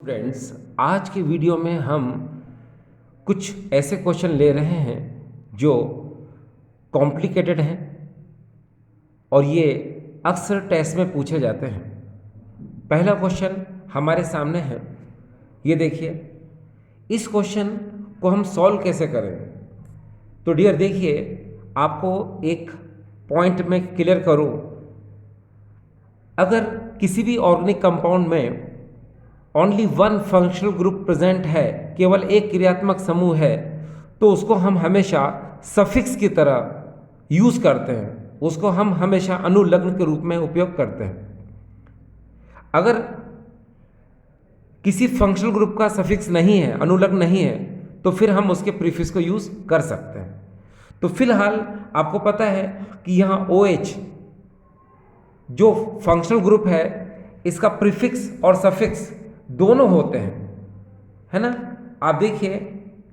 Friends, आज के video में हम कुछ ऐसे क्वेश्चन ले रहे हैं जो कॉम्प्लिकेटेड हैं और ये अक्सर टेस्ट में पूछे जाते हैं। पहला क्वेश्चन हमारे सामने है, ये देखिए। इस क्वेश्चन को हम सॉल्व कैसे करें? तो डियर देखिए, आपको एक पॉइंट में क्लियर करूं, अगर किसी भी ऑर्गेनिक कंपाउंड में only one functional group present है, केवल एक क्रियात्मक समूह है, तो उसको हम हमेशा सफिक्स की तरह यूज करते हैं, उसको हम हमेशा अनुलग्न के रूप में उपयोग करते हैं। अगर किसी फंक्शनल ग्रुप का सफिक्स नहीं है, अनुलग्न नहीं है, तो फिर हम उसके प्रीफिक्स को यूज कर सकते हैं। तो फिलहाल आपको पता है कि यहाँ OH जो फंक्शनल ग्रुप है, इसका प्रीफिक्स और सफिक्स दोनों होते हैं, है ना। आप देखिए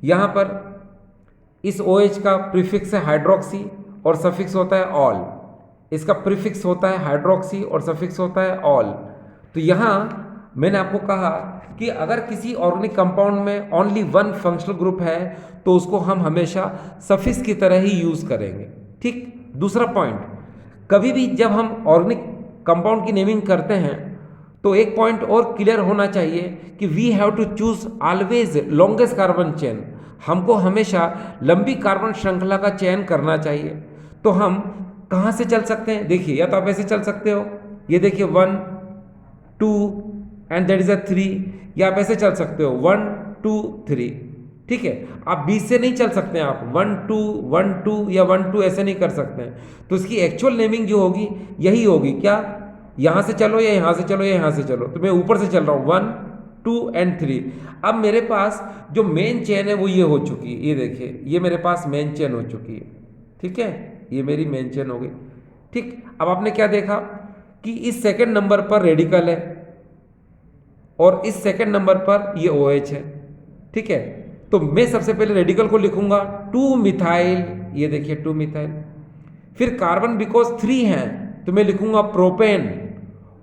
यहाँ पर इस OH का प्रीफिक्स है हाइड्रोक्सी और सफिक्स होता है ऑल। इसका प्रीफिक्स होता है हाइड्रोक्सी और सफिक्स होता है ऑल। तो यहाँ मैंने आपको कहा कि अगर किसी ऑर्गेनिक कंपाउंड में ओनली वन फंक्शनल ग्रुप है, तो उसको हम हमेशा सफिक्स की तरह ही यूज करेंगे। ठीक। दूसरा पॉइंट, कभी भी जब हम ऑर्गेनिक कंपाउंड की नेमिंग करते हैं तो एक पॉइंट और क्लियर होना चाहिए कि we have to choose always longest carbon chain. हमको हमेशा लंबी कार्बन श्रृंखला का चयन करना चाहिए। तो हम कहाँ से चल सकते हैं? देखिए, या तो आप ऐसे चल सकते हो, ये देखिए 1 2 एंड दैट इज अ 3, या आप ऐसे चल सकते हो 1 2 3। ठीक है, आप बीच से नहीं चल सकते हैं, आप 1 2 1 2 या 1 2 ऐसे नहीं कर सकते हैं। तो इसकी एक्चुअल नेमिंग जो होगी यही होगी, क्या यहाँ से चलो या यहाँ से चलो या यहाँ से चलो। तो मैं ऊपर से चल रहा हूँ 1 2 एंड 3। अब मेरे पास जो मेन चेन है वो ये हो चुकी है, ये देखिए, ये मेरे पास मेन चेन हो चुकी है। ठीक है, ये मेरी मेन चेन हो गई। ठीक। अब आपने क्या देखा कि इस सेकंड नंबर पर रेडिकल है और इस सेकंड नंबर पर ये OH है। ठीक है, तो मैं सबसे पहले रेडिकल को लिखूंगा 2 मिथाइल, ये देखिए 2 मिथाइल। फिर कार्बन बिकॉज 3 है तो मैं लिखूंगा प्रोपेन,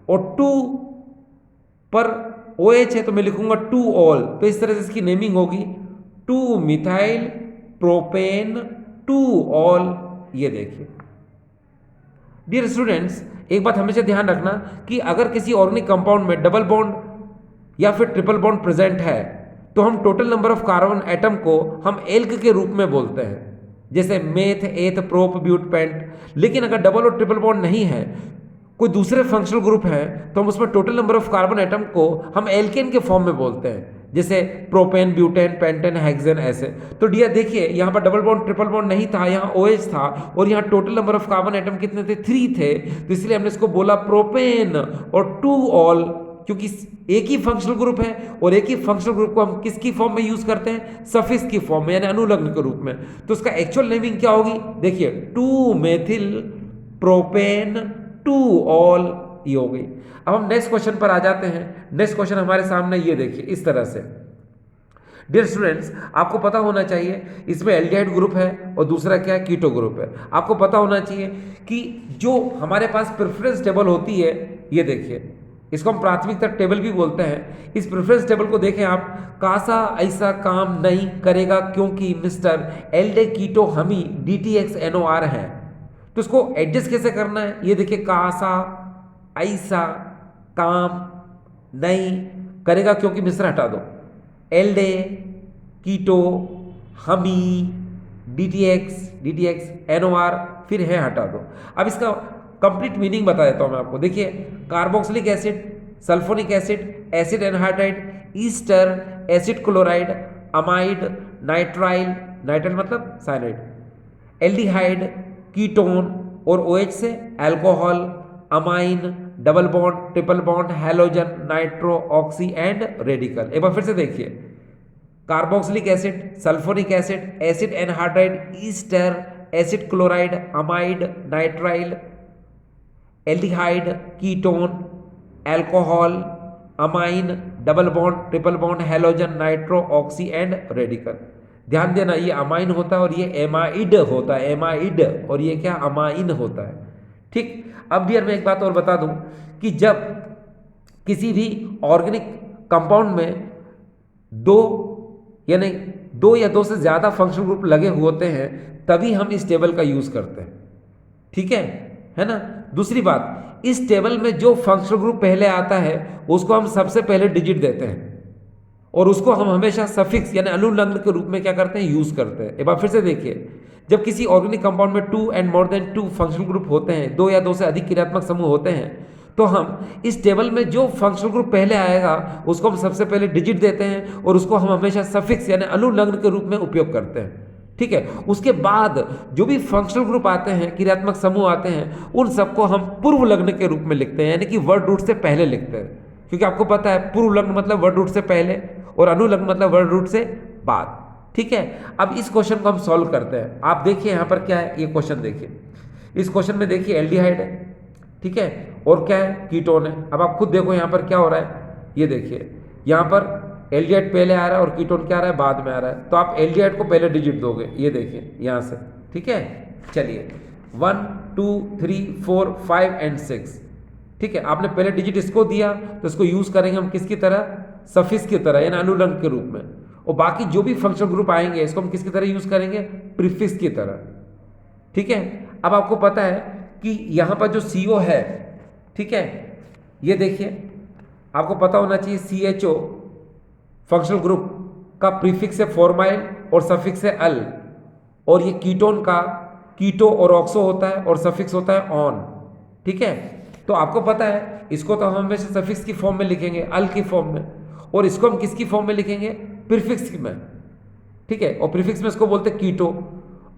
और 2 पर OH है तो मैं लिखूंगा 2 ऑल। तो इस तरह से इसकी नेमिंग होगी 2 मिथाइल प्रोपेन 2 ऑल। ये देखिए डियर स्टूडेंट्स, एक बात हमेशा ध्यान रखना कि अगर किसी ऑर्गेनिक कंपाउंड में डबल बॉन्ड या फिर ट्रिपल बॉन्ड प्रेजेंट है, तो हम total number of carbon atom को हम एल्क के रूप में बोलते हैं, जैसे मेथ एथ प्रोप ब्यूट पेंट। लेकिन अगर डबल और ट्रिपल बॉन्ड नहीं है, कोई दूसरे फंक्शनल ग्रुप है, तो हम उसमें total number of carbon atom को हम एल्केन के फॉर्म में बोलते हैं, जैसे प्रोपेन ब्यूटेन पेंटेन हेक्सेन ऐसे। तो डियर देखिए, यहाँ पर डबल बॉन्ड ट्रिपल बॉन्ड नहीं था, यहाँ OH था, और यहाँ total number of carbon atom कितने थे? 3 थे। तो इसलिए हमने इसको बोला प्रोपेन और 2 ऑल, क्योंकि एक ही फंक्शनल ग्रुप है और एक ही फंक्शनल ग्रुप को हम किसकी फॉर्म में यूज करते हैं? सफिक्स की फॉर्म में, यानी अनुलग्न के रूप में। तो उसका एक्चुअल नेमिंग क्या होगी? देखिए 2 मेथिल प्रोपेन 2 ऑल, ये हो गई। अब हम नेक्स्ट क्वेश्चन पर आ जाते हैं। नेक्स्ट क्वेश्चन हमारे सामने ये देखिए इस तरह से। डियर स्टूडेंट्स, आपको पता होना चाहिए इसमें एल्डिहाइड ग्रुप है और दूसरा क्या है? कीटो ग्रुप है। आपको पता होना चाहिए कि जो हमारे पास प्रेफरेंस टेबल होती है, ये देखिए, इसको हम प्राथमिकता टेबल भी बोलते हैं। इस प्रेफरेंस टेबल को देखें आप, कासा ऐसा काम नहीं करेगा क्योंकि मिस्टर एल्डे कीटो हमी DTXNOR है। तो इसको एडजस्ट कैसे करना है? ये देखिए, कासा ऐसा काम नहीं करेगा क्योंकि मिस्र हटा दो, एल्डे कीटो हमी DTXNOR, फिर है हटा दो। अब इसका कंप्लीट मीनिंग बता देता हूं मैं आपको। देखिए, carboxylic acid, sulphonic acid, acid anhydride, Easter, acid chloride, amide, nitrile, nitrile मतलब साइनाइड, एल्डिहाइड, कीटोन, और OH से alcohol, amine, double bond, triple bond, halogen, nitro, oxy and radical. एक बार फिर से देखिए, carboxylic acid, sulphonic acid, acid anhydride, Easter, acid chloride, amide, nitrile, aldehyde, ketone, alcohol, amine, double bond, triple bond, halogen, nitro, oxy and radical. ध्यान देना, ये amine होता है और ये एमाइड होता है, एमाइड, और ये क्या? अमाइन होता है। ठीक। अब डियर मैं एक बात और बता दूं कि जब किसी भी ऑर्गेनिक कंपाउंड में दो यानी दो या दो से ज़्यादा फंक्शनल ग्रुप लगे होते हैं तभी हम इस टेबल का यूज़ करते हैं। ठीक है ना। दूसरी बात, इस टेबल में जो फंक्शनल ग्रुप पहले आता है उसको हम सबसे पहले डिजिट देते हैं और उसको हम हमेशा सफिक्स यानी अनुलग्न के रूप में क्या करते हैं, यूज़ करते हैं। एक बार फिर से देखिए, जब किसी ऑर्गेनिक कंपाउंड में 2 and more than 2 functional group होते हैं, 2 या 2 से अधिक क्रियात्मक समूह होते हैं, तो हम इस टेबल में जो फंक्शनल ग्रुप पहले आएगा उसको हम सबसे पहले डिजिट देते हैं और उसको हम हमेशा सफिक्स यानी अनुलग्न के रूप में उपयोग करते हैं। ठीक है। उसके बाद जो भी फंक्शनल ग्रुप आते हैं, क्रियात्मक समूह आते हैं, उन सबको हम पूर्व लग्न के रूप में लिखते हैं, यानी कि वर्ड रूट से पहले लिखते हैं। क्योंकि आपको पता है पूर्व लग्न मतलब वर्ड रूट से पहले और अनुलग्न मतलब वर्ड रूट से बाद। ठीक है। अब इस क्वेश्चन को हम सॉल्व करते हैं। आप देखिए यहाँ पर क्या है, ये क्वेश्चन देखिए। इस क्वेश्चन में देखिए एल्डिहाइड है, ठीक है, और क्या है, कीटोन है। अब आप खुद देखो यहाँ पर क्या हो रहा है, ये देखिए यहाँ पर एल्डिहाइड पहले आ रहा है और कीटोन क्या आ रहा है, बाद में आ रहा है। तो आप एल्डिहाइड को पहले डिजिट दोगे, ये देखिए यहाँ से। ठीक है, चलिए 1 2 3 4 5 एंड 6। ठीक है, आपने पहले डिजिट इसको दिया तो इसको यूज करेंगे हम किसकी तरह, सफिक्स की तरह यानी अनुलग्न के रूप में। और बाकी जो भी फंक्शनल ग्रुप आएंगे इसको हम किसकी तरह यूज करेंगे, प्रीफिक्स की तरह। ठीक है। अब आपको पता है कि यहाँ पर जो CO है, ठीक है, ये देखिए आपको पता होना चाहिए CHO फंक्शनल ग्रुप का प्रीफिक्स है फॉर्माइल और सफिक्स है अल, और ये कीटोन का कीटो और ऑक्सो होता है और सफिक्स होता है ऑन। ठीक है। तो आपको पता है इसको तो हम हमेशा सफिक्स की फॉर्म में लिखेंगे, अल की फॉर्म में, और इसको हम किसकी फॉर्म में लिखेंगे, प्रीफिक्स में। ठीक है, और प्रीफिक्स में इसको बोलते हैं कीटो।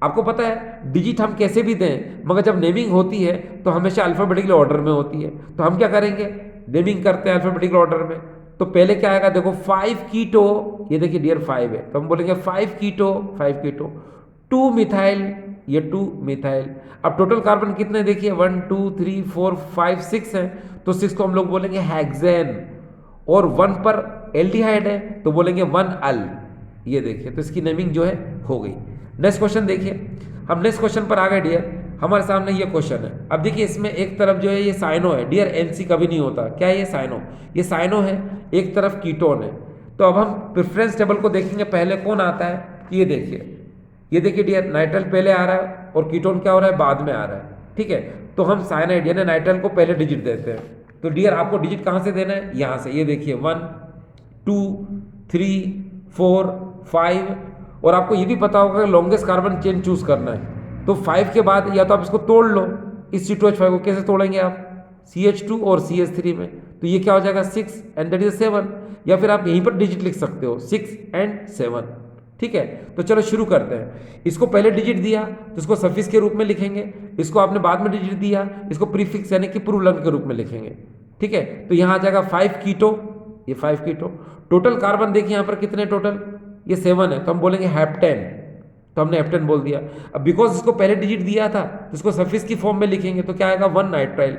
आपको पता है डिजिट हम कैसे भी दें, मगर जब नेमिंग होती है तो हमेशा अल्फाबेटिकल ऑर्डर में होती है। तो हम क्या करेंगे, नेमिंग करते हैं अल्फाबेटिकल ऑर्डर में। तो पहले क्या आएगा, देखो 5 कीटो, ये देखिए डियर 5 है, तो हम बोलेंगे 5 कीटो 2 मिथाइल, ये 2 मिथाइल। अब टोटल कार्बन कितने देखिए 1 2 3 4 5 6 है, तो 6 को हम लोग बोलेंगे हेक्सेन, और 1 पर एल्डिहाइड है तो बोलेंगे 1 अल। ये देखिए, तो इसकी नेमिंग जो है हो गई। नेक्स्ट क्वेश्चन देखिए, हम नेक्स्ट क्वेश्चन पर आ गए डियर। हमारे सामने ये क्वेश्चन है। अब देखिए इसमें एक तरफ जो है ये साइनो है डियर, NC कभी नहीं होता। क्या है ये साइनो, ये साइनो है, एक तरफ कीटोन है। तो अब हम प्रेफरेंस टेबल को देखेंगे, पहले कौन आता है, ये देखिए डियर, नाइट्राइल पहले आ रहा है और कीटोन क्या हो रहा है, बाद में आ रहा है। ठीक है, तो हम साइनाइड यानी नाइट्राइल को पहले डिजिट देते हैं। तो डियर आपको डिजिट कहाँ से देना है, यहाँ से। ये देखिए 1 2 3 4 5, और आपको ये भी पता होगा कि लॉन्गेस्ट कार्बन चेन चूज करना है। तो 5 के बाद या तो आप इसको तोड़ लो, इस C2H5 को कैसे तोड़ेंगे आप, CH2 और CH3 में, तो ये क्या हो जाएगा 6 एंड दैट इज 7, या फिर आप यहीं पर डिजिट लिख सकते हो 6 एंड 7। ठीक है, तो चलो शुरू करते हैं। इसको पहले डिजिट दिया तो इसको सफिक्स के रूप में लिखेंगे, इसको आपने बाद में डिजिट दिया इसको प्रीफिक्स यानी कि पूर्व लग्न के रूप में लिखेंगे। ठीक है, तो यहाँ आ जाएगा 5 कीटो, ये 5 कीटो। टोटल कार्बन देखिए यहाँ पर कितने, टोटल ये 7 है, तो हम बोलेंगे हेप्टेन, तो हमने हेप्टेन बोल दिया। अब बिकॉज इसको पहले डिजिट दिया था तो इसको सफिक्स की फॉर्म में लिखेंगे, तो क्या आएगा 1 नाइट्राइल,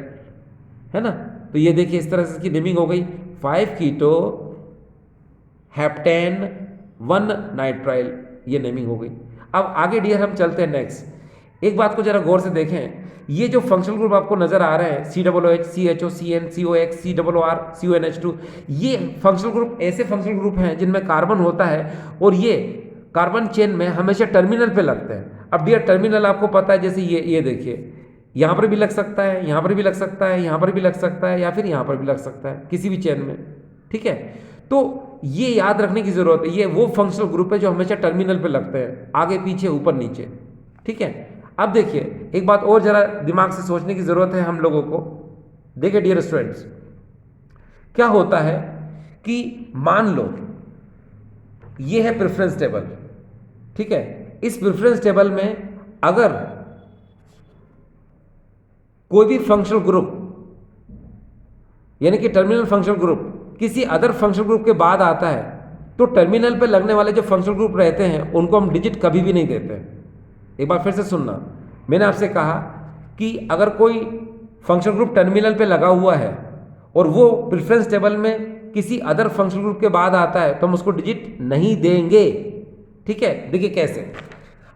है ना। तो ये देखिए इस तरह से इसकी नेमिंग हो गई, 5 कीटो हेप्टेन 1 नाइट्राइल, ये नेमिंग हो गई। अब आगे डियर हम चलते हैं नेक्स्ट। एक बात को जरा गौर से देखें, ये जो फंक्शनल ग्रुप आपको नजर आ रहे हैं COOH CHO CN COX COR CONH2, ये फंक्शनल ग्रुप ऐसे फंक्शनल ग्रुप हैं जिनमें कार्बन होता है और ये कार्बन चेन में हमेशा टर्मिनल पे लगते हैं। अब डियर टर्मिनल आपको पता है, जैसे ये देखिए यहाँ पर भी लग सकता है, यहाँ पर भी लग सकता है, यहाँ पर भी लग सकता है, या फिर यहाँ पर भी लग सकता है, किसी भी चेन में। ठीक है, तो ये याद रखने की जरूरत है, ये वो फंक्शनल ग्रुप है जो हमेशा टर्मिनल पे लगते हैं, आगे पीछे ऊपर नीचे। ठीक है, अब देखिए एक बात और जरा दिमाग से सोचने की जरूरत है हम लोगों को। देखिए डियर स्टूडेंट्स, क्या होता है कि मान लो ये है प्रेफरेंस टेबल। ठीक है, इस प्रेफरेंस टेबल में अगर कोई भी फंक्शनल ग्रुप यानी कि टर्मिनल फंक्शनल ग्रुप किसी अदर फंक्शनल ग्रुप के बाद आता है, तो टर्मिनल पे लगने वाले जो फंक्शनल ग्रुप रहते हैं उनको हम डिजिट कभी भी नहीं देते। एक बार फिर से सुनना, मैंने आपसे कहा कि अगर कोई फंक्शनल ग्रुप टर्मिनल पे लगा हुआ है और वो प्रेफरेंस टेबल में किसी अदर फंक्शनल ग्रुप के बाद आता है तो हम उसको डिजिट नहीं देंगे। ठीक है, देखिए कैसे।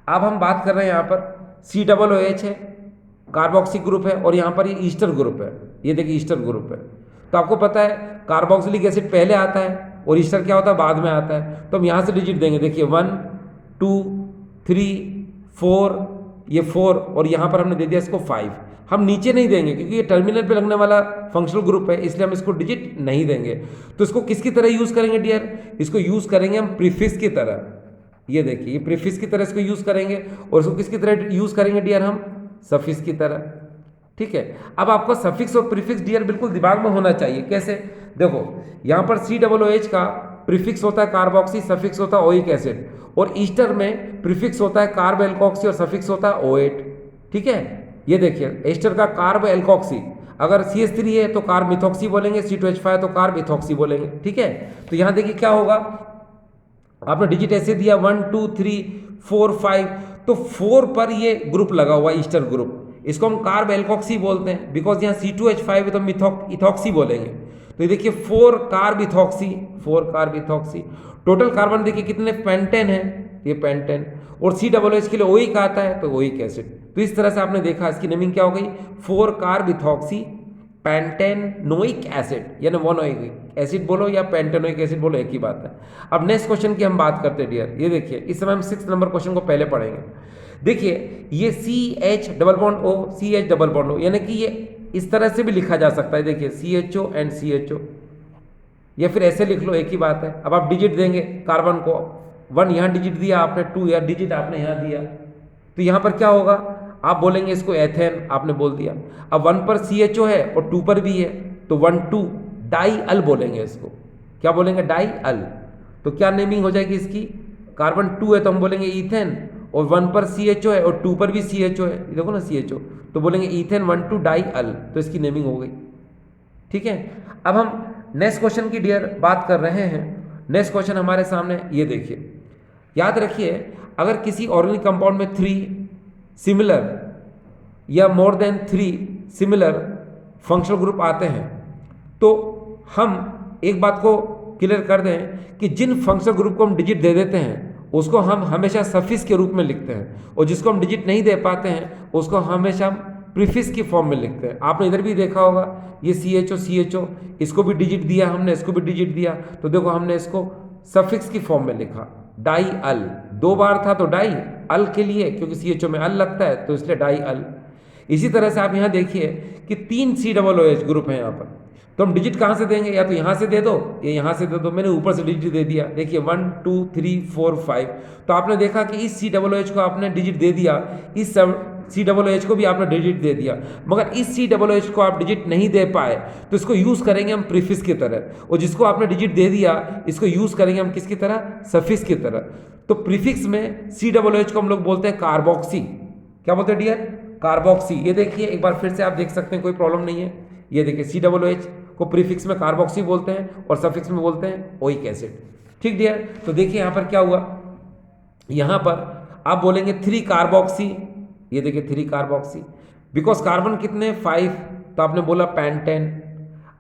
अब हम बात कर रहे हैं यहाँ पर COOH है, कार्बोक्सिल ग्रुप है, और यहाँ पर ये ईस्टर ग्रुप है, ये देखिए ईस्टर ग्रुप है। तो आपको पता है कार्बोक्सिलिक एसिड पहले आता है और ईस्टर क्या होता है, बाद में आता है। तो हम यहाँ से डिजिट देंगे, देखिए 1 2 3 4, ये 4 और यहाँ पर हमने दे दिया इसको 5। हम नीचे नहीं देंगे क्योंकि ये टर्मिनल पे लगने वाला फंक्शनल ग्रुप है, इसलिए हम इसको डिजिट नहीं देंगे। तो इसको किसकी तरह यूज़ करेंगे डियर, इसको यूज़ करेंगे हम प्रीफिक्स की तरह। ये देखिए ये प्रीफिक्स की तरह इसको यूज़ करेंगे, और इसको किसकी तरह यूज़ करेंगे डियर, हम सफिक्स की तरह। ठीक है, अब आपको सफिक्स और प्रीफिक्स डियर बिल्कुल दिमाग में होना चाहिए। कैसे, देखो यहाँ पर COOH का प्रीफिक्स होता है कार्बोक्सी, सफिक्स होता है ओइक एसिड, और ईस्टर में प्रीफिक्स होता है कार्ब एल्कोक्सी और सफिक्स होता है OH। ठीक है, ये देखिए ईस्टर का कार्ब एल्कोक्सी, अगर CH3 है तो कार्ब मिथॉक्सी बोलेंगे, C2H5 तो कार्ब इथॉक्सी बोलेंगे। ठीक है, तो यहाँ देखिए क्या होगा, आपने डिजिट ऐसे दिया 1 2 3 4 5, तो 4 पर ये ग्रुप लगा हुआ है ईस्टर ग्रुप, इसको हम कार्ब एल्कोक्सी बोलते हैं, बिकॉज यहाँ C2H5 है तो इथॉक्सी बोलेंगे। तो ये देखिए 4 carb ethoxy, 4 carb ethoxy, total carbon देखिए कितने, पेंटेन है, ये पेंटेन, और COOH के लिए ओइक आता है तो ओइक एसिड। तो इस तरह से आपने देखा इसकी नेमिंग क्या हो गई, 4 कार्ब इथॉक्सी पेंटेनोइक एसिड, यानी मोनोइक एसिड बोलो या पेंटेनोइक एसिड बोलो, एक ही बात है। अब नेक्स्ट क्वेश्चन की हम बात करते हैं डियर, ये देखिए इस समय हम 6 नंबर क्वेश्चन को पहले पढ़ेंगे। देखिए ये CH double bond O, CH double bond O, यानी कि ये इस तरह से भी लिखा जा सकता है, देखिए CHO एंड CHO, या फिर ऐसे लिख लो, एक ही बात है। अब आप डिजिट देंगे कार्बन को, 1 यहाँ डिजिट दिया आपने, 2 या डिजिट आपने यहाँ दिया, तो यहाँ पर क्या होगा, आप बोलेंगे इसको एथेन, आपने बोल दिया। अब 1 पर CHO है और 2 पर भी है, तो 1 2 डाई अल बोलेंगे इसको, क्या बोलेंगे, डाई अल। तो क्या नेमिंग हो जाएगी इसकी, कार्बन 2 है तो हम बोलेंगे ईथेन, और 1 पर CHO है और 2 पर भी CHO है, ये देखो ना CHO, तो बोलेंगे ईथेन 1 2 डाई अल, तो इसकी नेमिंग हो गई। ठीक है, अब हम नेक्स्ट क्वेश्चन की डियर बात कर रहे हैं। नेक्स्ट क्वेश्चन हमारे सामने, ये देखिए, याद रखिए अगर किसी ऑर्गेनिक कंपाउंड में 3 सिमिलर या more than 3 similar functional group आते हैं, तो हम एक बात को क्लियर कर दें कि जिन फंक्शनल ग्रुप को हम डिजिट दे देते हैं उसको हम हमेशा सफिक्स के रूप में लिखते हैं, और जिसको हम डिजिट नहीं दे पाते हैं उसको हमेशा हम प्रीफिक्स की फॉर्म में लिखते हैं। आपने इधर भी देखा होगा, ये CHO, इसको भी डिजिट दिया हमने, इसको भी डिजिट दिया, तो देखो हमने इसको सफिक्स की फॉर्म में लिखा, डाई अल, 2 बार था तो डाई अल के लिए, क्योंकि CHO में अल लगता है तो इसलिए डाई अल। इसी तरह से आप यहाँ देखिए कि 3 COOH ग्रुप है यहाँ पर, तो हम डिजिट कहाँ से देंगे, या तो यहाँ से दे दो या यहाँ से दे दो। मैंने ऊपर से डिजिट दे दिया, देखिए 1 2 3 4 5, तो आपने देखा कि इस COOH को आपने डिजिट दे दिया, इस COOH को भी आपने डिजिट दे दिया, मगर इस COOH को आप डिजिट नहीं दे पाए, तो इसको यूज़ करेंगे हम प्रीफिक्स की तरह, और जिसको आपने डिजिट दे दिया इसको यूज़ करेंगे हम किसकी तरह, सफिक्स की तरह। तो प्रीफिक्स में COOH को हम लोग बोलते हैं कार्बोक्सी, क्या बोलते हैं डियर, कार्बोक्सी। ये देखिए एक बार फिर से आप देख सकते हैं, कोई प्रॉब्लम नहीं है। ये देखिए COOH को प्रीफिक्स में कार्बोक्सी बोलते हैं और सफिक्स में बोलते हैं ओइक एसिड। ठीक डियर, तो देखिए यहाँ पर क्या हुआ, यहाँ पर आप बोलेंगे 3 कार्बोक्सी, ये देखिए 3 कार्बोक्सी, बिकॉज कार्बन कितने 5, तो आपने बोला पेंटेन।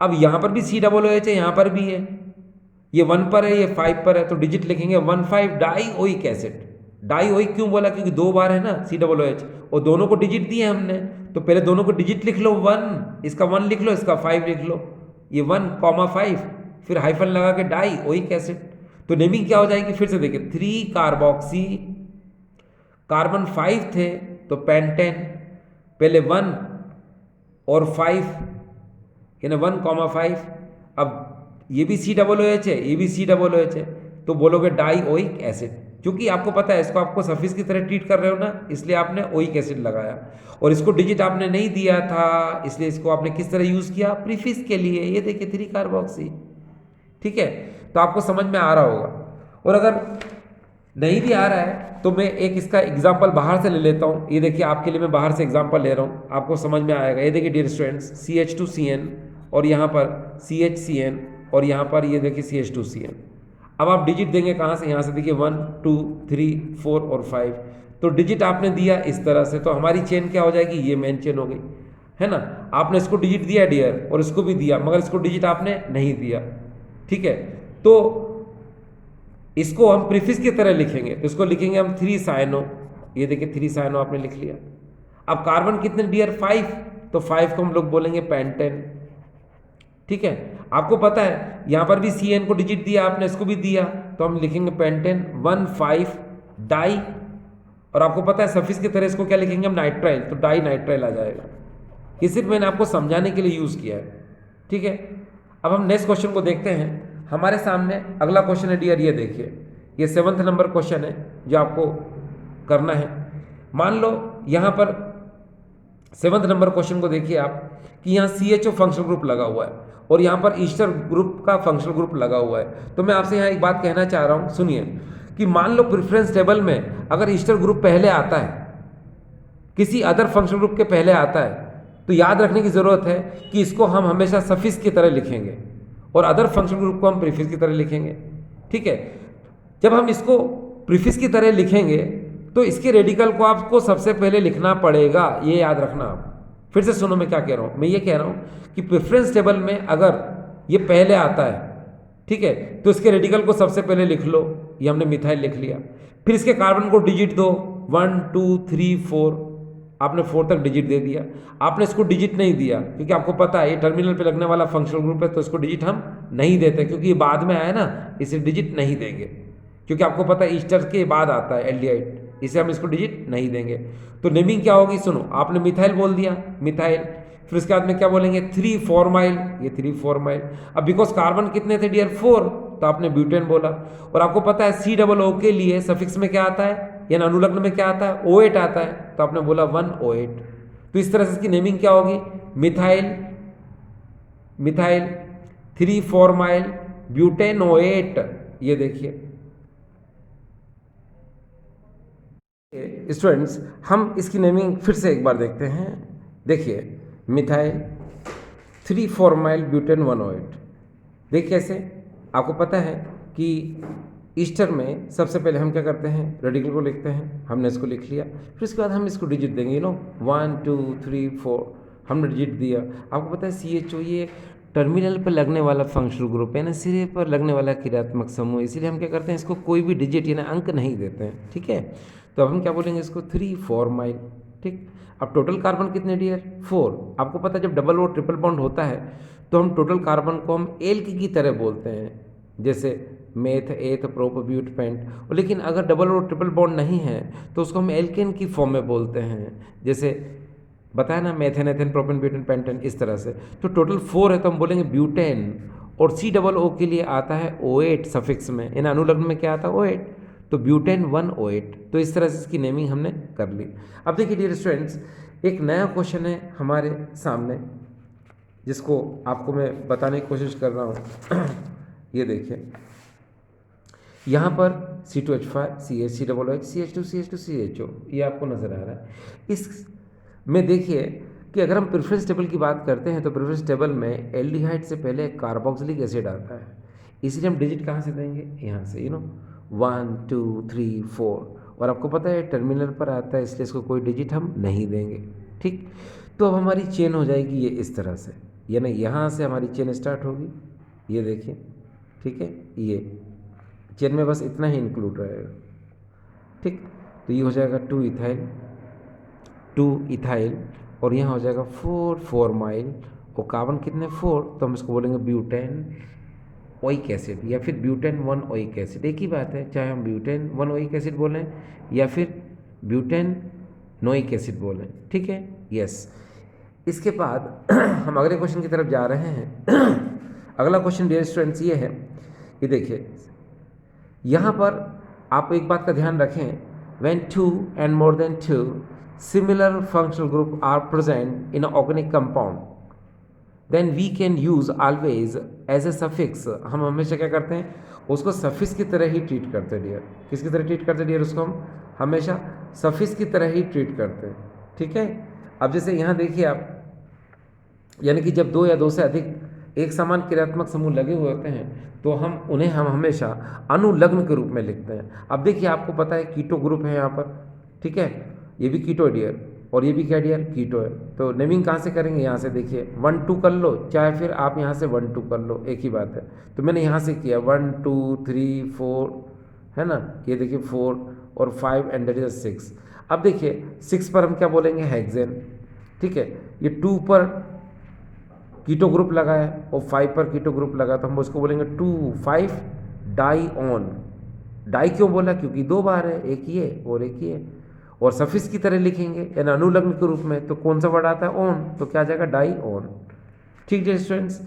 अब यहाँ पर भी COOH है, यहाँ पर भी है, ये 1 पर है, ये 5 पर है, तो डिजिट लिखेंगे 1 5 die oic acid. Die oic क्यों बोला, क्योंकि 2 बार है ना COOH, और दोनों को डिजिट दिए हमने, तो पहले दोनों को डिजिट लिख लो, 1 इसका 1 लिख लो, इसका 5 लिख लो, ये 1,5 फिर हाइफन लगा के डाई ओइक एसिड। तो नेमिंग क्या हो जाएगी, फिर से देखिए 3 कार्बोक्सी, कार्बन 5 थे तो पेंटेन, पहले 1 और 5 यानी 1,5, अब ये भी COOH है, ये भी COOH है, तो बोलोगे डाई ओइक एसिड। क्योंकि आपको पता है इसको आपको सफिक्स की तरह ट्रीट कर रहे हो ना, इसलिए आपने ओइक एसिड लगाया, और इसको डिजिट आपने नहीं दिया था, इसलिए इसको आपने किस तरह यूज़ किया, प्रीफिक्स के लिए। ये देखिए 3 कार्बोक्सी। ठीक है, तो आपको समझ में आ रहा होगा। और अगर नहीं भी आ रहा है तो मैं एक इसका एग्जाम्पल बाहर से ले लेता हूँ। ये देखिए आपके लिए मैं बाहर से एग्जाम्पल ले रहा हूँ, आपको समझ में आएगा। ये देखिए डियर स्टूडेंट्स, CH2CN और यहाँ पर CHCN और यहाँ पर ये देखिए CH2CN। अब आप डिजिट देंगे कहाँ से, यहाँ से देखिए 1 2 3 4 और 5, तो डिजिट आपने दिया इस तरह से, तो हमारी चेन क्या हो जाएगी, ये मेन चेन हो गई, है ना। आपने इसको डिजिट दिया डियर, और इसको भी दिया, मगर इसको डिजिट आपने नहीं दिया। ठीक है, तो इसको हम प्रीफिक्स की तरह लिखेंगे, तो इसको लिखेंगे हम 3 साइनो। ये देखिए 3 साइनो आपने लिख लिया। अब कार्बन कितने डियर 5, तो 5 को हम लोग बोलेंगे पेंटेन, ठीक है। आपको पता है यहाँ पर भी CN को डिजिट दिया आपने, इसको भी दिया, तो हम लिखेंगे पेंटेन 1,5 डाई, और आपको पता है सफिक्स की तरह इसको क्या लिखेंगे हम, नाइट्राइल, तो डाई नाइट्राइल आ जाएगा। ये सिर्फ मैंने आपको समझाने के लिए यूज़ किया है, ठीक है। अब हम नेक्स्ट क्वेश्चन को देखते हैं। हमारे सामने अगला क्वेश्चन है डियर, ये देखिए, ये 7th नंबर क्वेश्चन है जो आपको करना है। मान लो यहाँ पर 7th नंबर क्वेश्चन को देखिए आप, कि यहाँ CHO फंक्शनल ग्रुप लगा हुआ है और यहाँ पर ईस्टर ग्रुप का फंक्शनल ग्रुप लगा हुआ है। तो मैं आपसे यहाँ एक बात कहना चाह रहा हूँ, सुनिए, कि मान लो प्रेफरेंस टेबल में अगर ईस्टर ग्रुप पहले आता है, किसी अदर फंक्शनल ग्रुप के पहले आता है, तो याद रखने की ज़रूरत है कि इसको हम हमेशा सफिक्स की तरह लिखेंगे और अदर फंक्शनल ग्रुप को हम प्रीफिक्स की तरह लिखेंगे, ठीक है। जब हम इसको प्रीफिक्स की तरह लिखेंगे तो इसके रेडिकल को आपको सबसे पहले लिखना पड़ेगा, ये याद रखना आप। फिर से सुनो मैं क्या कह रहा हूँ, मैं ये कह रहा हूँ कि प्रेफरेंस टेबल में अगर ये पहले आता है, ठीक है, तो इसके रेडिकल को सबसे पहले लिख लो, ये हमने मिथाइल लिख लिया। फिर इसके कार्बन को डिजिट दो, 1 2 3 4, आपने 4 तक डिजिट दे दिया। आपने इसको डिजिट नहीं दिया क्योंकि आपको पता है ये टर्मिनल पे लगने वाला फंक्शनल ग्रुप है, तो इसको डिजिट हम नहीं देते क्योंकि ये बाद में आया ना, इसे डिजिट नहीं देंगे क्योंकि आपको पता है ईस्टर के बाद आता है एल्डिहाइड, इसे हम इसको डिजिट नहीं देंगे। तो नेमिंग क्या होगी, सुनो, आपने मिथाइल बोल दिया, मिथाइल, फिर उसके बाद में क्या बोलेंगे, 3 फॉर्माइल, ये 3 फॉर्माइल। अब बिकॉज कार्बन कितने थे डियर, 4, तो आपने ब्यूटेन बोला। और आपको पता है COO के लिए सफिक्स में क्या आता है, यानी अनुलग्न में क्या आता है, O8 आता है, तो आपने बोला 1O8। तो इस तरह से इसकी नेमिंग क्या होगी, methyl, methyl 3 formyl butane O8। ये देखिए स्टूडेंट्स, हम इसकी नेमिंग फिर से एक बार देखते हैं। देखिए, मिथाइल 3 फॉर्माइल ब्यूटेन 1O8। देखिए कैसे, आपको पता है कि ईस्टर में सबसे पहले हम क्या करते हैं, रेडिकल को लिखते हैं, हमने इसको लिख लिया, फिर उसके बाद हम इसको डिजिट देंगे, 1 2 3 4, हमने डिजिट दिया। आपको पता है CHO ये टर्मिनल पर लगने वाला फंक्शनल ग्रुप है ना, सिरे पर लगने वाला क्रियात्मक समूह, इसीलिए हम क्या करते हैं, इसको कोई भी डिजिट यानी अंक नहीं देते हैं, ठीक है। तो अब हम क्या बोलेंगे इसको, 3 फॉर्माइल, ठीक। अब टोटल कार्बन कितने डियर, 4। आपको पता है जब डबल और ट्रिपल बॉन्ड होता है तो हम टोटल कार्बन को हम एल्क की तरह बोलते हैं, जैसे मेथ, एथ, प्रोप, ब्यूट, पेंट। और लेकिन अगर डबल और ट्रिपल बॉन्ड नहीं है तो उसको हम एल्केन की फॉर्म में बोलते हैं, जैसे बताया ना, methane, ethane, propane, butane, pentane, इस तरह से। तो टोटल 4 है तो हम बोलेंगे ब्यूटेन। और COO के लिए आता है O8 सफिक्स में, यानी अनुलग्न में क्या आता है, O8, तो ब्यूटेन 1O8। तो इस तरह से इसकी नेमिंग हमने कर ली। अब देखिए डियर स्टूडेंट्स, एक नया क्वेश्चन है हमारे सामने जिसको आपको मैं बताने की कोशिश कर रहा हूँ। ये देखिए, यहाँ पर C2H5 CH COOH CH2 CH2 CHO, ये आपको नज़र आ रहा है। इस में देखिए कि अगर हम प्रेफरेंस टेबल की बात करते हैं तो प्रेफरेंस टेबल में एल्डिहाइड से पहले कार्बोक्सिलिक एसिड आता है, इसलिए हम डिजिट कहाँ से देंगे, यहाँ से, 1 2 3 4। और आपको पता है टर्मिनल पर आता है इसलिए इसको कोई डिजिट हम नहीं देंगे, ठीक। तो अब हमारी चेन हो जाएगी ये इस तरह से, यानी यहाँ से हमारी चेन स्टार्ट होगी, ये देखिए, ठीक है। ये चेन में बस इतना ही इंक्लूड रहेगा, ठीक। तो ये हो जाएगा 2 इथाइल, 2 इथाइल, और यहाँ हो जाएगा 4 फॉर्माइल, और कार्बन कितने, 4, तो हम इसको बोलेंगे ब्यूटेन ओइक एसिड या फिर ब्यूटेन 1 ओइक एसिड, एक ही बात है, चाहे हम ब्यूटेन 1 ओइक एसिड बोलें या फिर ब्यूटेन नोइक एसिड बोलें, ठीक है। यस, इसके बाद हम अगले क्वेश्चन की तरफ जा रहे हैं। अगला क्वेश्चन डियर स्टूडेंट्स ये है, ये देखिए, यहाँ पर आप एक बात का ध्यान रखें, when 2 and more than 2 similar functional group are present in an organic compound, then we can use always as a suffix। हम हमेशा क्या करते हैं, उसको सफिक्स की तरह ही ट्रीट करते हैं डियर। किसकी तरह ट्रीट करते हैं डियर, उसको हम हमेशा सफिक्स की तरह ही ट्रीट करते हैं, ठीक है। अब जैसे यहाँ देखिए आप, यानी कि जब 2 या 2 से अधिक एक समान क्रियात्मक समूह लगे हुए होते हैं तो उन्हें हम हमेशा अनुलग्न के रूप में लिखते हैं। अब देखिए, आपको पता है कीटो ग्रुप है यहाँ पर, ठीक है, ये भी कीटो है डियर, और ये भी क्या डियर, कीटो है। तो नेमिंग कहाँ से करेंगे, यहाँ से देखिए 1 2 कर लो, चाहे फिर आप यहाँ से 1 2 कर लो, एक ही बात है। तो मैंने यहाँ से किया 1 2 3 4, है ना, ये देखिए 4 और 5 एंड दैट इज 6। अब देखिए 6 पर हम क्या बोलेंगे, हेक्सेन, ठीक है। ये 2 पर कीटो ग्रुप लगाया और 5 पर कीटो ग्रुप लगा तो हम उसको बोलेंगे 2,5 डाईऑन। डाई क्यों बोला? क्योंकि 2 बार है, एक ये और एक ये। और सफिक्स की तरह लिखेंगे यानी अनुलग्न के रूप में, तो कौन सा वर्ड आता है? ऑन, तो क्या आ जाएगा? Diene. ठीक है स्टूडेंट्स,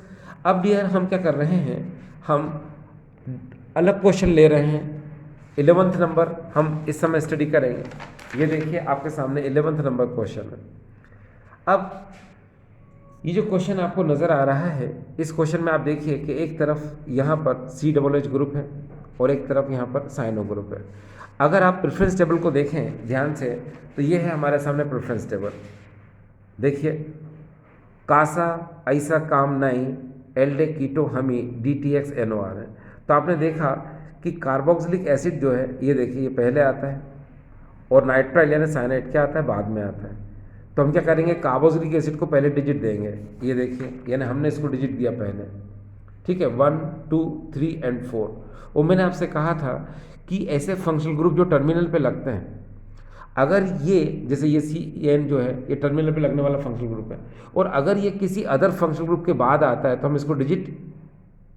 अब डियर हम क्या कर रहे हैं, हम अलग क्वेश्चन ले रहे हैं। 11th नंबर हम इस समय स्टडी करेंगे। ये देखिए आपके सामने 11th नंबर क्वेश्चन है। अब ये जो क्वेश्चन आपको नज़र आ रहा है, इस क्वेश्चन में आप देखिए कि एक तरफ यहाँ पर COOH ग्रुप है और एक तरफ यहाँ पर साइनो ग्रुप है। अगर आप प्रेफरेंस टेबल को देखें ध्यान से तो ये है हमारे सामने प्रेफरेंस टेबल। देखिए कासा ऐसा काम नहीं एल्डे कीटो हमी DTX NOR है। तो आपने देखा कि कार्बोक्सिलिक एसिड जो है ये देखिए ये पहले आता है और नाइट्राइल यानी साइनाइड क्या आता है? बाद में आता है। तो हम क्या करेंगे? कार्बोक्सिलिक एसिड को पहले डिजिट देंगे। ये देखिए यानी हमने इसको डिजिट दिया पहले, ठीक है, 1 2 3 एंड 4। और मैंने आपसे कहा था कि ऐसे फंक्शनल ग्रुप जो टर्मिनल पे लगते हैं, अगर ये जैसे ये CN जो है ये टर्मिनल पे लगने वाला फंक्शनल ग्रुप है और अगर ये किसी अदर फंक्शनल ग्रुप के बाद आता है तो हम इसको डिजिट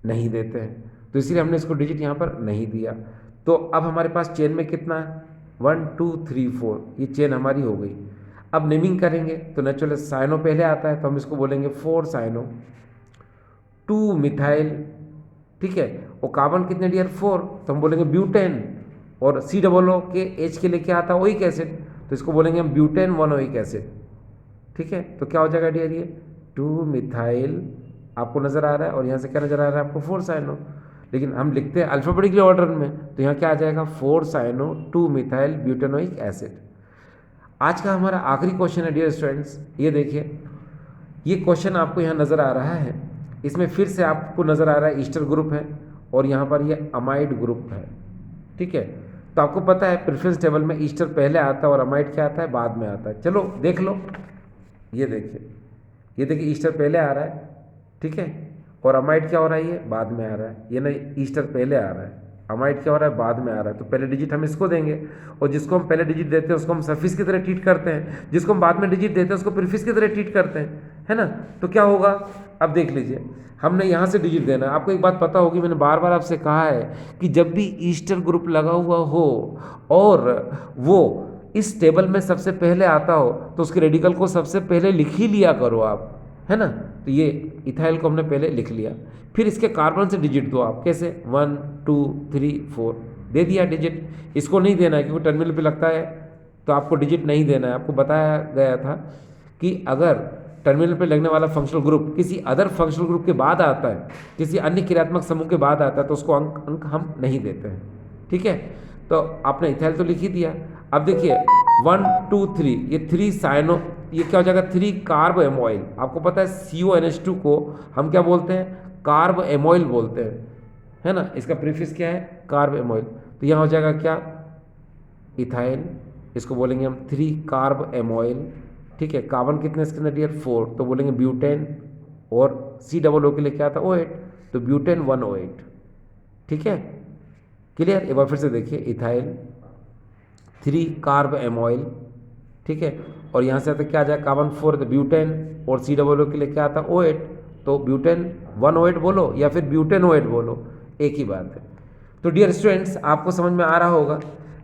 नहीं देते हैं। तो इसलिए हमने इसको डिजिट यहाँ पर नहीं दिया। तो अब हमारे पास चेन में कितना है? 1 2 3 4, ये चेन हमारी हो गई। अब नेमिंग करेंगे तो नेचुरल साइनो पहले आता है तो हम इसको बोलेंगे 4 साइनो 2 मिथाइल, ठीक है। और कार्बन कितने डियर? 4, तो हम बोलेंगे ब्यूटेन। और COO के H के लिए क्या आता है? ओइक एसिड, तो इसको बोलेंगे हम ब्यूटेन 1 ओइक एसिड, ठीक है। तो क्या हो जाएगा डियर? ये 2 मिथाइल आपको नज़र आ रहा है और यहाँ से क्या नज़र आ रहा है आपको? 4 साइनो। लेकिन हम लिखते हैं अल्फाबेटिकली ऑर्डर में, तो यहाँ क्या आ जाएगा? 4 साइनो 2 मिथाइल ब्यूटेनोइक एसिड। आज का हमारा आखिरी क्वेश्चन है डियर स्टूडेंट्स। ये देखिए ये क्वेश्चन आपको यहाँ नज़र आ रहा है, इसमें फिर से आपको नज़र आ रहा है ईस्टर ग्रुप है और यहाँ पर ये अमाइड ग्रुप है, ठीक है। तो आपको पता है प्रेफरेंस टेबल में ईस्टर पहले आता है और अमाइड क्या आता है? बाद में आता है। चलो देख लो, ये देखिए ईस्टर पहले आ रहा है, ठीक है, और अमाइड क्या हो रहा है? ये बाद में आ रहा है। ये नहीं, ईस्टर पहले आ रहा है, अमाइड क्या हो रहा है? बाद में आ रहा है। तो पहले डिजिट हम इसको देंगे और जिसको हम पहले डिजिट देते हैं उसको हम सफिक्स की तरह ट्रीट करते हैं, जिसको हम बाद में डिजिट देते हैं उसको प्रीफिक्स की तरह ट्रीट करते हैं, है ना। तो क्या होगा? अब देख लीजिए, हमने यहाँ से डिजिट देना है। आपको एक बात पता होगी, मैंने बार बार आपसे कहा है कि जब भी ईस्टर ग्रुप लगा हुआ हो और वो इस टेबल में सबसे पहले आता हो तो उसके रेडिकल को सबसे पहले लिख ही लिया करो आप, है ना। तो ये इथाइल को हमने पहले लिख लिया, फिर इसके कार्बन से डिजिट दो आप। कैसे? 1 2 3 4 दे दिया डिजिट। इसको नहीं देना है क्योंकि टर्मिनल पे लगता है, तो आपको डिजिट नहीं देना है। आपको बताया गया था कि अगर टर्मिनल पे लगने वाला फंक्शनल ग्रुप किसी अदर फंक्शनल ग्रुप के बाद आता है, किसी अन्य क्रियात्मक समूह के बाद आता है, तो उसको अंक हम नहीं देते हैं, ठीक है। तो आपने इथाइल तो लिख ही दिया। अब देखिए 1 2 3, ये 3 साइनो, ये क्या हो जाएगा? 3 कार्ब एमोइल। आपको पता है CONH2 को हम क्या बोलते हैं? कार्ब एमोइल बोलते हैं, है ना। इसका प्रीफिक्स क्या है? कार्ब एमोइल। तो यहाँ हो जाएगा क्या? इथाइल। इसको बोलेंगे हम 3 कार्ब एमोइल, ठीक है। कार्बन कितने इसके अंदर डियर? 4, तो बोलेंगे ब्यूटेन। और COO के लिए क्या था? OH, तो ब्यूटेन 108, ठीक है। क्लियर? एक बार फिर से देखिए, इथाइल 3 कार्ब एमोइल, ठीक है। और यहाँ से आता क्या आ जाए? कार्बन 4, तो ब्यूटेन। और COO के लिए क्या आता? OH, तो ब्यूटेन 108 बोलो या फिर ब्यूटेन OH बोलो, एक ही बात है। तो डियर स्टूडेंट्स, आपको समझ में आ रहा होगा।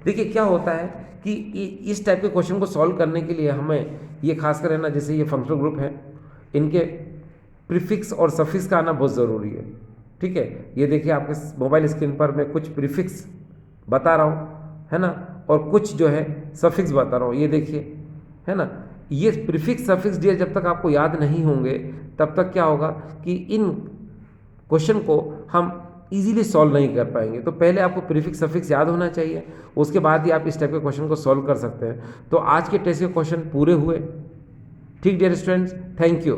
देखिए क्या होता है कि इस टाइप के क्वेश्चन को सॉल्व करने के लिए हमें ये खासकर है ना, जैसे ये फंक्शनल ग्रुप है, इनके प्रीफिक्स और सफिक्स का आना बहुत ज़रूरी है, ठीक है। ये देखिए आपके मोबाइल स्क्रीन पर मैं कुछ प्रीफिक्स बता रहा हूँ, है ना, और कुछ जो है सफिक्स बता रहा हूँ। ये देखिए, है ना, ये प्रीफिक्स सफिक्स डियर जब तक आपको याद नहीं होंगे तब तक क्या होगा कि इन क्वेश्चन को हम इजीली सॉल्व नहीं कर पाएंगे। तो पहले आपको प्रीफिक्स सफिक्स याद होना चाहिए, उसके बाद ही आप इस टाइप के क्वेश्चन को सॉल्व कर सकते हैं। तो आज के टेस्ट के क्वेश्चन पूरे हुए, ठीक डियर स्टूडेंट्स, थैंक यू।